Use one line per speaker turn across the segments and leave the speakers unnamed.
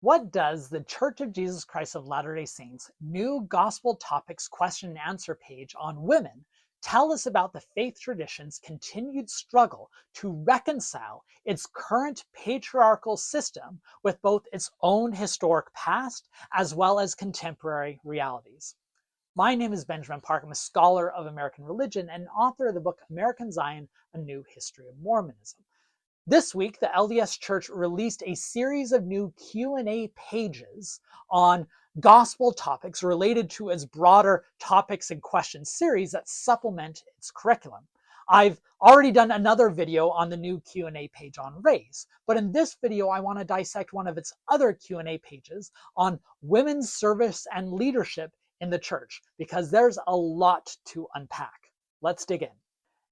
What does the Church of Jesus Christ of Latter-day Saints new Gospel Topics question and answer page on women tell us about the faith tradition's continued struggle to reconcile its current patriarchal system with both its own historic past as well as contemporary realities? My name is Benjamin Park. I'm a scholar of American religion and author of the book American Zion, A New History of Mormonism. This week, the LDS Church released a series of new Q&A pages on gospel topics related to its broader topics and questions series that supplement its curriculum. I've already done another video on the new Q&A page on race, but in this video, I want to dissect one of its other Q&A pages on women's service and leadership in the church, because there's a lot to unpack. Let's dig in.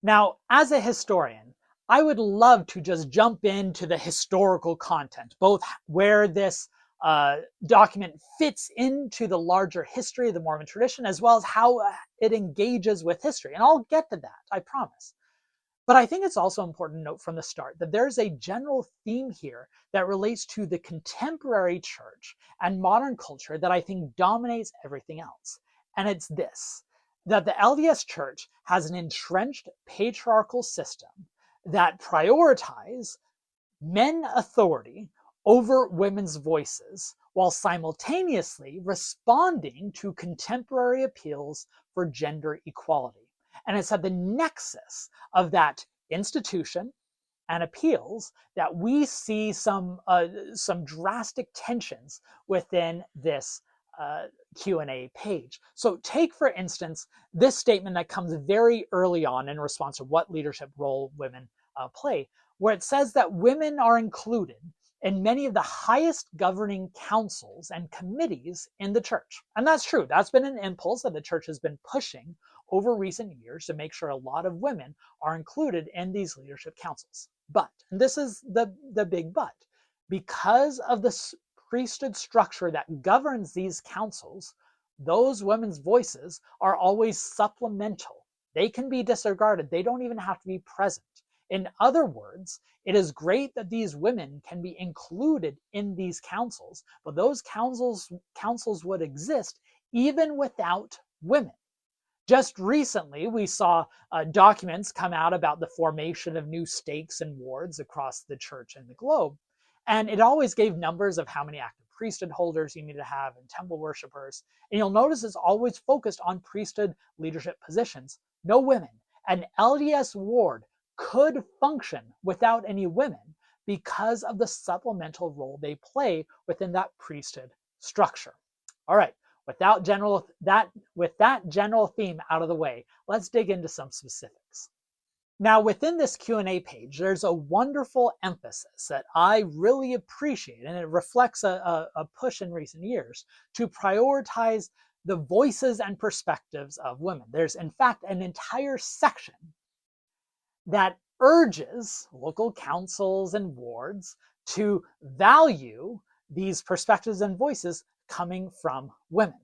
Now, as a historian, I would love to just jump into the historical content, both where this document fits into the larger history of the Mormon tradition, as well as how it engages with history. And I'll get to that, I promise. But I think it's also important to note from the start that there's a general theme here that relates to the contemporary church and modern culture that I think dominates everything else. And it's this, that the LDS Church has an entrenched patriarchal system that prioritize men authority over women's voices while simultaneously responding to contemporary appeals for gender equality. And it's at the nexus of that institution and appeals that we see some drastic tensions within this Q&A page. So take, for instance, this statement that comes very early on in response to what leadership role women play, where it says that women are included in many of the highest governing councils and committees in the church. And that's true. That's been an impulse that the church has been pushing over recent years to make sure a lot of women are included in these leadership councils. But, and this is the big but, because of the priesthood structure that governs these councils, those women's voices are always supplemental. They can be disregarded. They don't even have to be present. In other words, it is great that these women can be included in these councils, but those councils would exist even without women. Just recently, we saw documents come out about the formation of new stakes and wards across the church and the globe. And it always gave numbers of how many active priesthood holders you need to have and temple worshipers. And you'll notice it's always focused on priesthood leadership positions, no women. An LDS ward could function without any women because of the supplemental role they play within that priesthood structure. All right, with that general theme out of the way, let's dig into some specifics. Now, within this Q&A page, there's a wonderful emphasis that I really appreciate, and it reflects a push in recent years to prioritize the voices and perspectives of women. There's, in fact, an entire section that urges local councils and wards to value these perspectives and voices coming from women.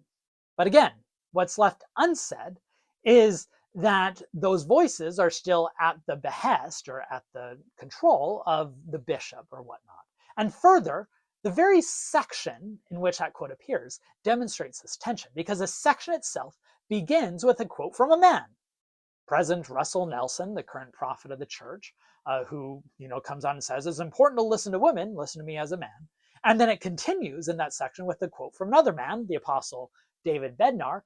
But again, what's left unsaid is that those voices are still at the behest or at the control of the bishop or whatnot. And further, the very section in which that quote appears demonstrates this tension, because the section itself begins with a quote from a man, President Russell Nelson, the current prophet of the church, who comes on and says, it's important to listen to women, listen to me as a man. And then it continues in that section with a quote from another man, the apostle David Bednar,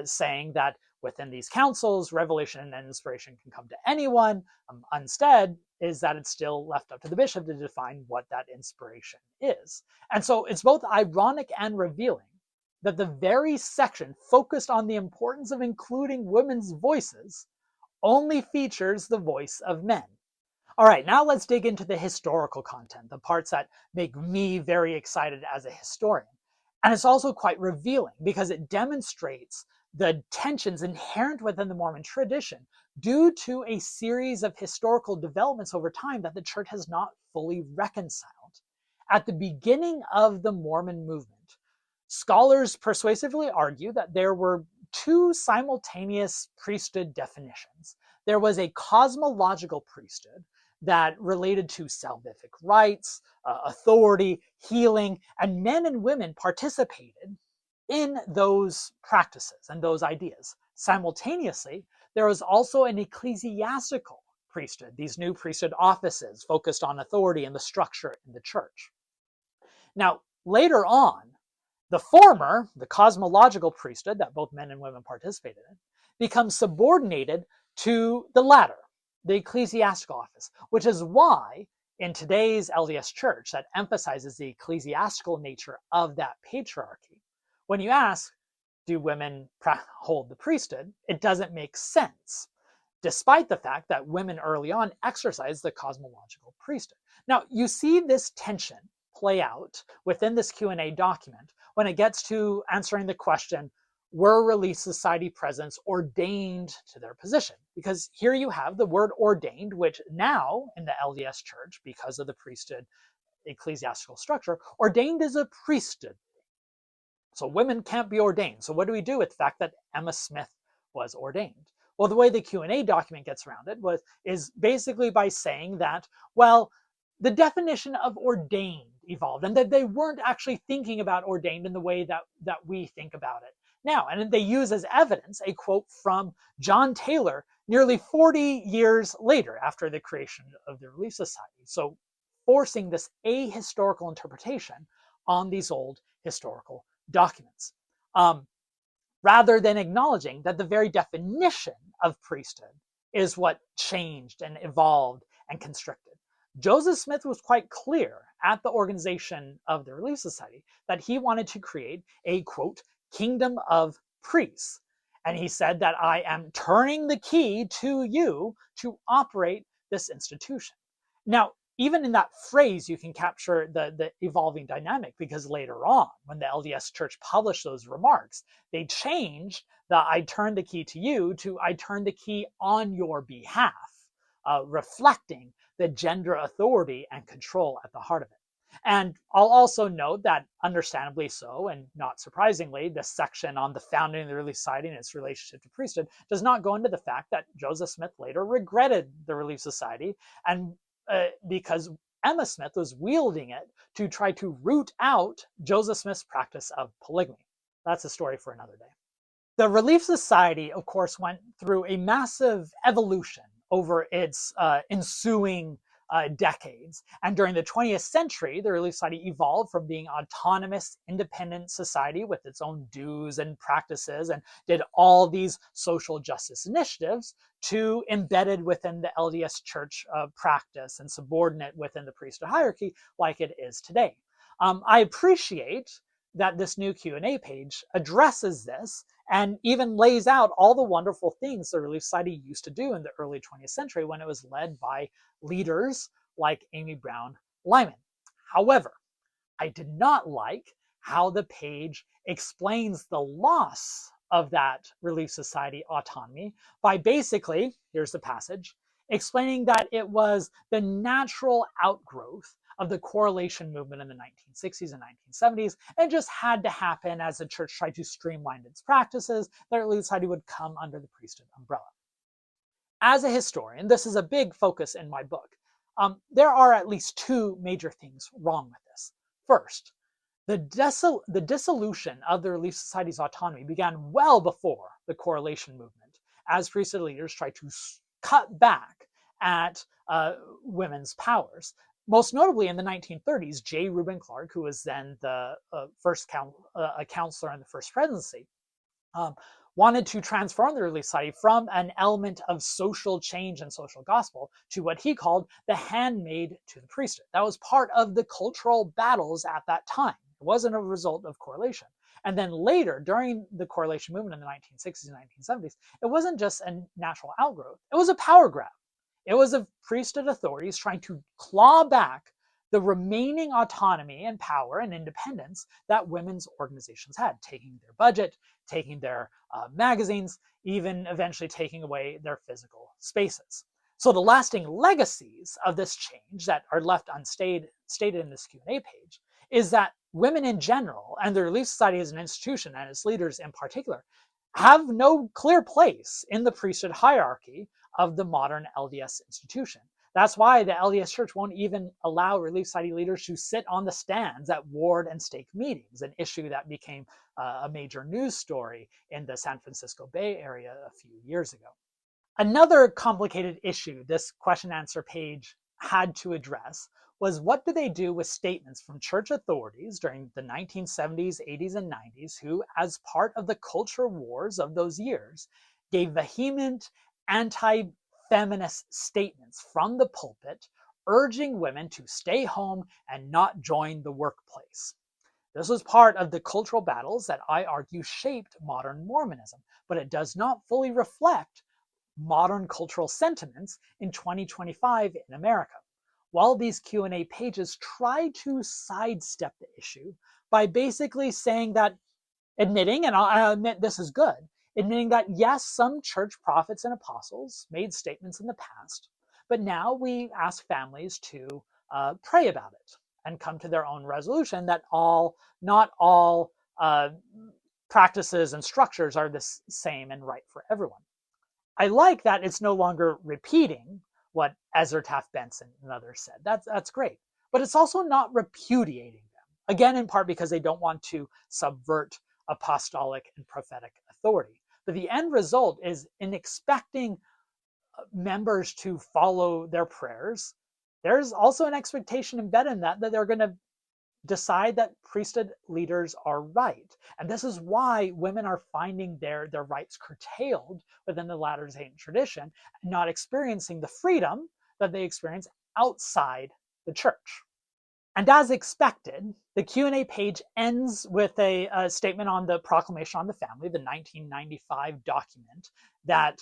saying that within these councils, revelation and inspiration can come to anyone. Instead, is that it's still left up to the bishop to define what that inspiration is. And so it's both ironic and revealing that the very section focused on the importance of including women's voices only features the voice of men. All right, now let's dig into the historical content, the parts that make me very excited as a historian. And it's also quite revealing because it demonstrates the tensions inherent within the Mormon tradition due to a series of historical developments over time that the church has not fully reconciled. At the beginning of the Mormon movement, scholars persuasively argue that there were two simultaneous priesthood definitions. There was a cosmological priesthood that related to salvific rights, authority, healing, and men and women participated in those practices and those ideas. Simultaneously, there was also an ecclesiastical priesthood, these new priesthood offices focused on authority and the structure in the church. Now, later on, the former, the cosmological priesthood that both men and women participated in, becomes subordinated to the latter, the ecclesiastical office, which is why in today's LDS church that emphasizes the ecclesiastical nature of that patriarchy. When you ask, do women hold the priesthood? It doesn't make sense, despite the fact that women early on exercised the cosmological priesthood. Now, you see this tension play out within this Q&A document when it gets to answering the question, were Relief Society presidents ordained to their position? Because here you have the word ordained, which now in the LDS church, because of the priesthood ecclesiastical structure, ordained is a priesthood. So women can't be ordained. So what do we do with the fact that Emma Smith was ordained? Well, the way the Q&A document gets around it is basically by saying that, well, the definition of ordained evolved and that they weren't actually thinking about ordained in the way that we think about it now. And they use as evidence a quote from John Taylor nearly 40 years later after the creation of the Relief Society. So forcing this ahistorical interpretation on these old historical documents, rather than acknowledging that the very definition of priesthood is what changed and evolved and constricted. Joseph Smith was quite clear at the organization of the Relief Society that he wanted to create a, quote, kingdom of priests. And he said that I am turning the key to you to operate this institution. Now, even in that phrase, you can capture the evolving dynamic, because later on, when the LDS Church published those remarks, they changed the I turn the key to you to I turn the key on your behalf, reflecting the gender authority and control at the heart of it. And I'll also note that, understandably so, and not surprisingly, this section on the founding of the Relief Society and its relationship to priesthood does not go into the fact that Joseph Smith later regretted the Relief Society, and because Emma Smith was wielding it to try to root out Joseph Smith's practice of polygamy. That's a story for another day. The Relief Society, of course, went through a massive evolution over its ensuing decades. And during the 20th century, the Relief Society evolved from being an autonomous, independent society with its own dues and practices and did all these social justice initiatives to embedded within the LDS church practice and subordinate within the priesthood hierarchy like it is today. I appreciate that this new Q&A page addresses this and even lays out all the wonderful things the Relief Society used to do in the early 20th century when it was led by leaders like Amy Brown Lyman. However, I did not like how the page explains the loss of that Relief Society autonomy by basically, here's the passage, explaining that it was the natural outgrowth of the correlation movement in the 1960s and 1970s, and just had to happen as the church tried to streamline its practices, that Relief Society would come under the priesthood umbrella. As a historian, this is a big focus in my book. There are at least two major things wrong with this. First, the dissolution of the Relief Society's autonomy began well before the correlation movement, as priesthood leaders tried to cut back at women's powers. Most notably in the 1930s, J. Reuben Clark, who was then the first counselor in the First Presidency, wanted to transform the Relief Society from an element of social change and social gospel to what he called the handmaid to the priesthood. That was part of the cultural battles at that time. It wasn't a result of correlation. And then later, during the correlation movement in the 1960s and 1970s, it wasn't just a natural outgrowth. It was a power grab. It was of priesthood authorities trying to claw back the remaining autonomy and power and independence that women's organizations had, taking their budget, taking their magazines, even eventually taking away their physical spaces. So the lasting legacies of this change that are left unstated in this Q&A page is that women in general, and the Relief Society as an institution and its leaders in particular, have no clear place in the priesthood hierarchy of the modern LDS institution. That's why the LDS Church won't even allow Relief Society leaders to sit on the stands at ward and stake meetings, an issue that became a major news story in the San Francisco Bay Area a few years ago. Another complicated issue this question and answer page had to address was, what do they do with statements from church authorities during the 1970s, 80s, and 90s who, as part of the culture wars of those years, gave vehement anti-feminist statements from the pulpit urging women to stay home and not join the workplace. This was part of the cultural battles that I argue shaped modern Mormonism, but it does not fully reflect modern cultural sentiments in 2025 in America. While these Q&A pages try to sidestep the issue by basically saying that, admitting, and I'll admit this is good, admitting that yes, some church prophets and apostles made statements in the past, but now we ask families to pray about it and come to their own resolution that not all practices and structures are the same and right for everyone. I like that it's no longer repeating what Ezra Taft Benson and others said. That's great. But it's also not repudiating them. Again, in part because they don't want to subvert apostolic and prophetic authority. But the end result is, in expecting members to follow their prayers, there's also an expectation embedded in that they're going to decide that priesthood leaders are right. And this is why women are finding their rights curtailed within the Latter-day Saint tradition, and not experiencing the freedom that they experience outside the church. And as expected, the Q&A page ends with a statement on the Proclamation on the Family, the 1995 document that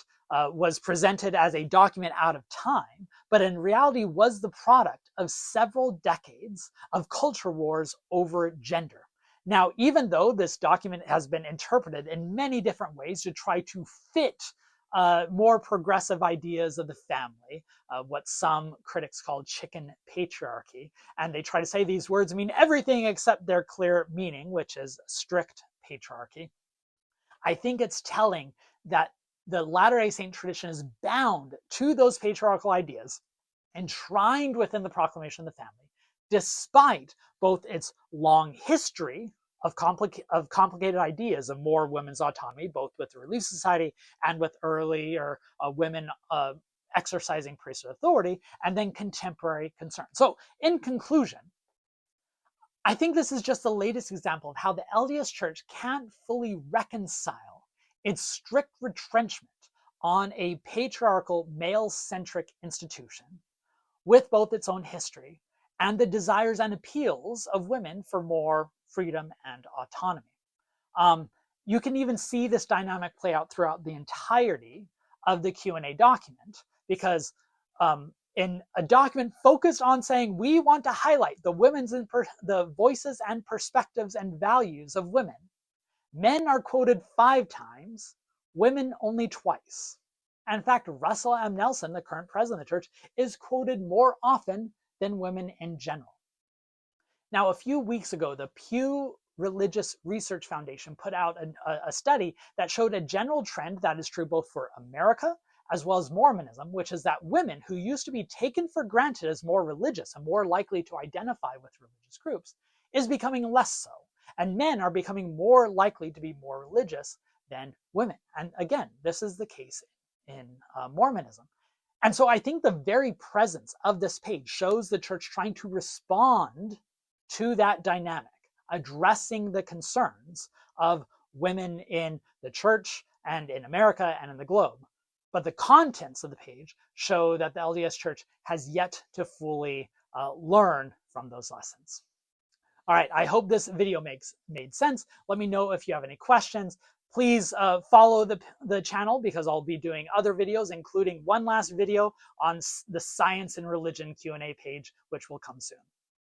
was presented as a document out of time, but in reality was the product of several decades of culture wars over gender. Now, even though this document has been interpreted in many different ways to try to fit more progressive ideas of the family, what some critics call chicken patriarchy, and they try to say these words mean everything except their clear meaning, which is strict patriarchy. I think it's telling that the Latter-day Saint tradition is bound to those patriarchal ideas, enshrined within the Proclamation of the Family, despite both its long history of complicated ideas of more women's autonomy, both with the Relief Society and with earlier women exercising priesthood authority, and then contemporary concerns. So in conclusion, I think this is just the latest example of how the LDS Church can't fully reconcile its strict retrenchment on a patriarchal, male-centric institution with both its own history and the desires and appeals of women for more freedom and autonomy. You can even see this dynamic play out throughout the entirety of the Q&A document, because in a document focused on saying we want to highlight the voices and perspectives and values of women, men are quoted 5 times, women only twice. And in fact, Russell M. Nelson, the current president of the church, is quoted more often than women in general. Now, a few weeks ago, the Pew Religious Research Foundation put out a study that showed a general trend that is true both for America as well as Mormonism, which is that women who used to be taken for granted as more religious and more likely to identify with religious groups is becoming less so. And men are becoming more likely to be more religious than women. And again, this is the case in Mormonism. And so I think the very presence of this page shows the church trying to respond to that dynamic, addressing the concerns of women in the church and in America and in the globe. But the contents of the page show that the LDS Church has yet to fully learn from those lessons. All right, I hope this video made sense. Let me know if you have any questions. Please follow the channel, because I'll be doing other videos, including one last video on the Science and Religion Q&A page, which will come soon.